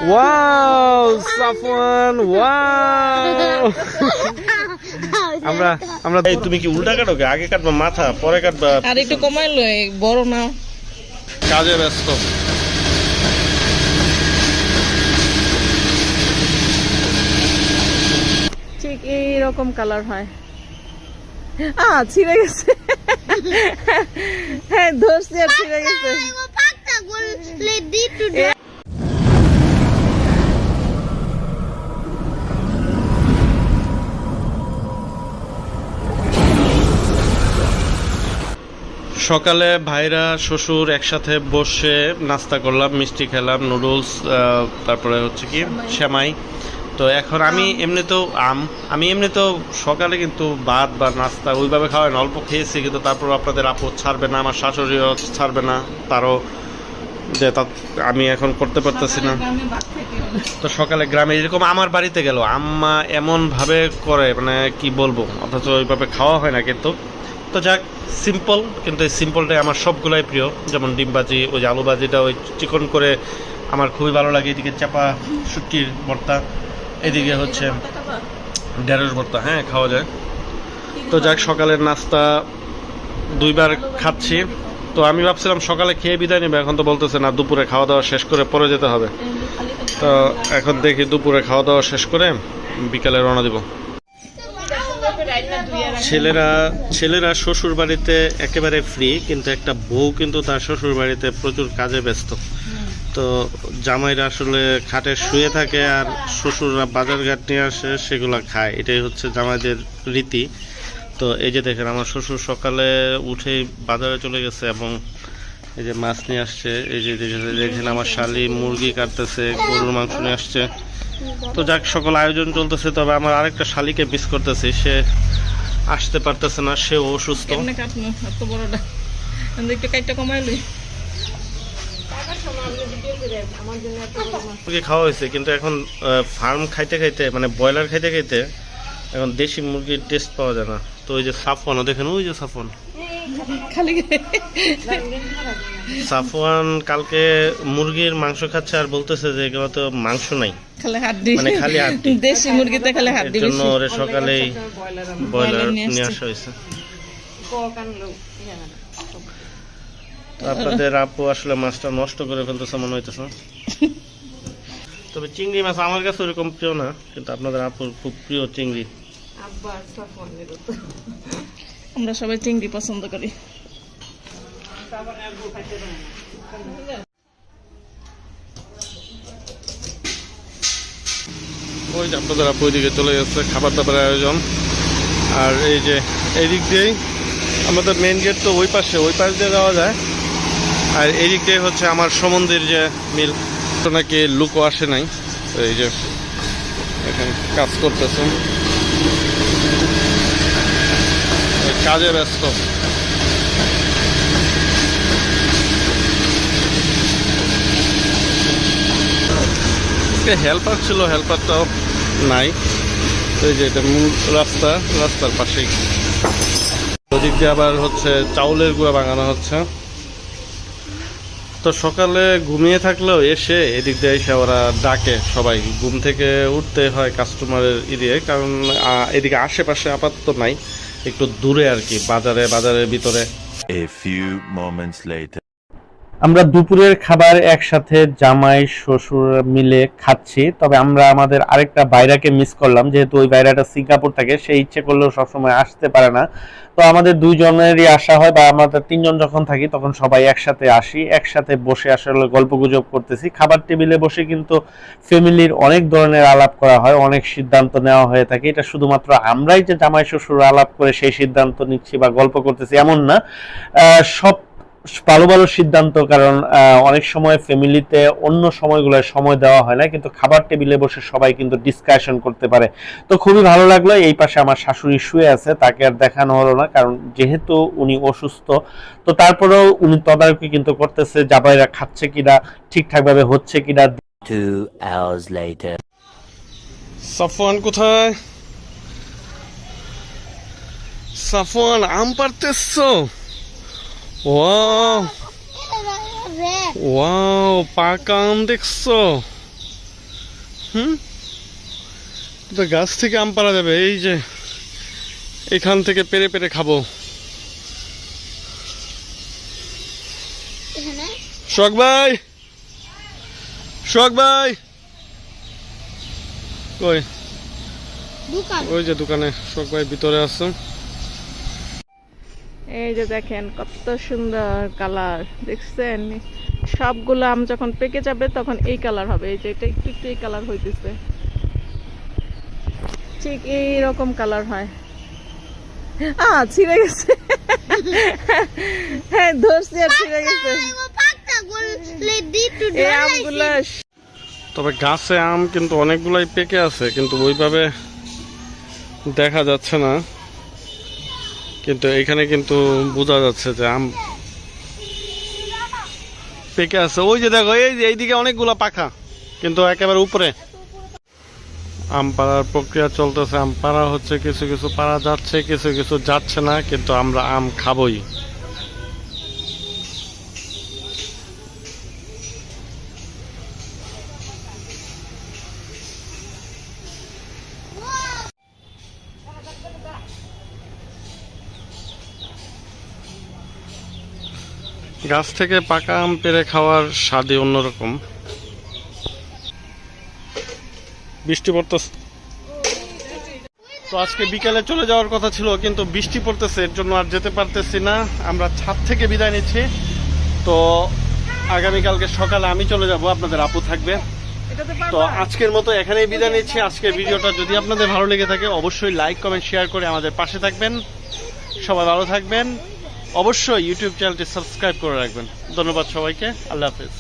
Wow Safwan wow আমরা আমরা এই তুমি কি উল্টা কাটো কে আগে কাটবা মাথা পরে কাটবা আর একটু কমাইলো বড় না কাজে ব্যস্ত ঠিক এইরকম কালার হয় ছিঁড়ে গেছে হ্যাঁ ধরছি আর ছিঁড়ে গেছে সকালে ভাইরা শ্বশুর একসাথে বসে নাস্তা করলাম মিষ্টি খেলাম নুডলস তারপরে হচ্ছে কি সেমাই তো এখন আমি এমনিতেও আমি এমনিতেও সকালে কিন্তু ভাত বা নাস্তা ওইভাবে খাওয়াই না অল্প খেয়েছি কিন্তু তারপর আপনাদের আপদ ছাড়বে না আমার শাশুড়িও ছাড়বে না তারও যে আমি এখন করতে পারতেছি না তো সকালে গ্রামে এরকম আমার বাড়িতে গেল আম্মা এমনভাবে করে মানে কি বলবো অথচ ওইভাবে খাওয়া হয় না কিন্তু তো যাক সিম্পল কিন্তু এই সিম্পলটাই আমার সবগুলাই প্রিয় যেমন ডিমবাজি ওই যে আলুবাজিটা ওই চিকন করে আমার খুবই ভালো লাগে এদিকে চাপা শুটকির ভর্তা এদিকে হচ্ছে ঢেঁড়স ভর্তা হ্যাঁ খাওয়া যায় তো যাক সকালের নাস্তা দুইবার খাচ্ছি তো আমি ভাবছিলাম সকালে খেয়ে বিদায় নেবে এখন তো বলতেছে না দুপুরে খাওয়া দাওয়া শেষ করে পরে যেতে হবে তো এখন দেখি দুপুরে খাওয়া দাওয়া শেষ করে বিকালে রওনা দিব ছেলেরা শ্বশুর বাড়িতে একেবারে ফ্রি কিন্তু একটা বউ কিন্তু তার শ্বশুর বাড়িতে প্রচুর কাজে ব্যস্ত তো জামাইরা আসলে খাটে শুয়ে থাকে আর শ্বশুররা বাজারঘাট নিয়ে আসে সেগুলো খায় এটাই হচ্ছে জামাইদের রীতি তো এই যে দেখেন আমার শ্বশুর সকালে উঠেই বাজারে চলে গেছে এবং এই যে মাছ নিয়ে আসছে এই যে দেখেন আমার শালি মুরগি কাটতেছে গরুর মাংস নিয়ে আসছে তো যাক সকল আয়োজন চলতেছে তবে আমার আরেকটা শালিকে মিস করতেছি সে আসতে পারতেছে না সে অসুস্থ খাওয়া হয়েছে কিন্তু এখন ফার্ম খাইতে খাইতে মানে ব্রয়লার খাইতে খাইতে এখন দেশি মুরগির টেস্ট পাওয়া যায় না তো ওই যে সাফওয়ান দেখেন ওই যে সাফওয়ান কালকে মুরগির মাংস খাচ্ছে আর বলতেছে যে এগুলো তো মাংস নাই মানে খালি হাড্ডি দেশি মুরগিতে খালি হাড্ডি এর জন্য ওরে সকালেই ব্রয়লার নিয়ে আসা হয়েছে আপনাদের আপু আসলে মাছটা নষ্ট করে ফেলতেছে মনে হইতেছে তবে চিংড়ি মাছ আমার কাছে ওরকম প্রিয় না কিন্তু আপনাদের আপুর খুব প্রিয় চিংড়ি আমরা সবাই চিংড়ি পছন্দ করি ওই যে আপনাদের আপু ওইদিকে চলে যাচ্ছে খাবার দাবারের আয়োজন আর এই যে এই দিক দিয়েই আমাদের মেন গেট তো ওই পাশ দিয়ে যাওয়া যায় আর এই দিক দিয়ে হচ্ছে আমার সমন্দির যে মিল নাকি লুকো আসে নাই এই যে এখানে কাজ করতেছে কাজে ব্যস্ত হেল্পার ছিল হেল্পারটাও নাই এই যে এটা মূল রাস্তার পাশেই ওদিক দিয়ে আবার হচ্ছে চাউলের গুঁড়া বানানো হচ্ছে তো সকালে ঘুমিয়ে থাকলেও এসে এদিক দিয়ে এসে ওরা ডাকে সবাই ঘুম থেকে উঠতে হয় কাস্টমারের এরিয়ায় কারণ এদিকে আশেপাশে আপাতত নাই একটু দূরে আর কি বাজারের ভিতরে আমরা দুপুরের খাবার একসাথে জামাই শ্বশুর মিলে খাচ্ছি তবে আমরা আমাদের আরেকটা বাইরাকে মিস করলাম যেহেতু ওই বাইরাটা সিঙ্গাপুর থাকে সে ইচ্ছে করলেও সবসময় আসতে পারে না তো আমাদের দুইজনেরই আসা হয় বা আমাদের তিনজন যখন থাকি তখন সবাই একসাথে আসি একসাথে বসে আসলে গল্পগুজব করতেছি খাবার টেবিলে বসে কিন্তু ফ্যামিলির অনেক ধরনের আলাপ করা হয় অনেক সিদ্ধান্ত নেওয়া হয়ে থাকে এটা শুধুমাত্র আমরাই যে জামাই শ্বশুর আলাপ করে সেই সিদ্ধান্ত নিচ্ছি বা গল্প করতেছি এমন না সব ভালো ভালো সিদ্ধান্ত কারণ অনেক সময় ফ্যামিলিতে অন্য সময়গুলোয় সময় দেওয়া হয় না কিন্তু খাবার টেবিলে বসে সবাই কিন্তু ডিসকাশন করতে পারে তো খুবই ভালো লাগলো এই পাশে আমার শাশুড়ি শুয়ে আছে তাকে আর দেখানো হলো না কারণ যেহেতু উনি অসুস্থ তো তারপরেও উনি তদারকি কিন্তু করতেছে জামাইরা খাচ্ছে কিনা ঠিকঠাক ভাবে হচ্ছে কিনা 2 hours later সাফওয়ান কোথায় সাফওয়ান আম পারতেছো ওয়াও পাকা আম দেখছো তো গাছ থেকে আম পাড়া যাবে, এই যে এখান থেকে পেরে পেরে খাবো। এখানে শখ ভাই, শখ ভাই কই? দোকান। ওই যে দোকানে শখ ভাই ভিতরে আছে। এই যে দেখেন কত সুন্দর কালার, দেখছেন? সবগুলো আম যখন পেকে যাবে তখন এই কালার হবে। এই যে এটা একটু একটু এই কালার হইতেছে, ঠিক এইরকম কালার হয়। ছিঁড়ে গেছে। হ্যাঁ ধরছি আর ছিঁড়ে গেছে পাতা গুলো দিটু এই আমগুলো। তবে গাছে আম কিন্তু অনেকগুলাই পেকে আছে, কিন্তু ওইভাবে দেখা যাচ্ছে না। কিন্তু এখানে কিন্তু বোঝা যাচ্ছে যে আম পেকে আছে। ওই যে দেখো, এই যে এইদিকে অনেকগুলা পাখা, কিন্তু একেবারে উপরে। আম পাড়ার প্রক্রিয়া চলতেছে, আম পাড়া হচ্ছে, কিছু কিছু পাড়া যাচ্ছে, কিছু কিছু যাচ্ছে না, কিন্তু আমরা আম খাবই। গাছ থেকে পাকা আম পেড়ে খাওয়ার স্বাদই অন্যরকম। বৃষ্টি পড়তেছে, তো আজকে বিকালে চলে যাওয়ার কথা ছিল, কিন্তু বৃষ্টি পড়তেছে, এর জন্য আর যেতে পারতেছি না। আমরা ছাদ থেকে বিদায় নিচ্ছি। তো আগামীকালকে সকালে আমি চলে যাব, আপনাদের আপু থাকবে। তো আজকের মতো এখানেই বিদায় নিচ্ছি। আজকের ভিডিওটা যদি আপনাদের ভালো লেগে থাকে অবশ্যই লাইক কমেন্ট শেয়ার করে আমাদের পাশে থাকবেন। সবাই ভালো থাকবেন, অবশ্যই ইউটিউব চ্যানেলটি সাবস্ক্রাইব করে রাখবেন। ধন্যবাদ সবাইকে, আল্লাহ হাফেজ।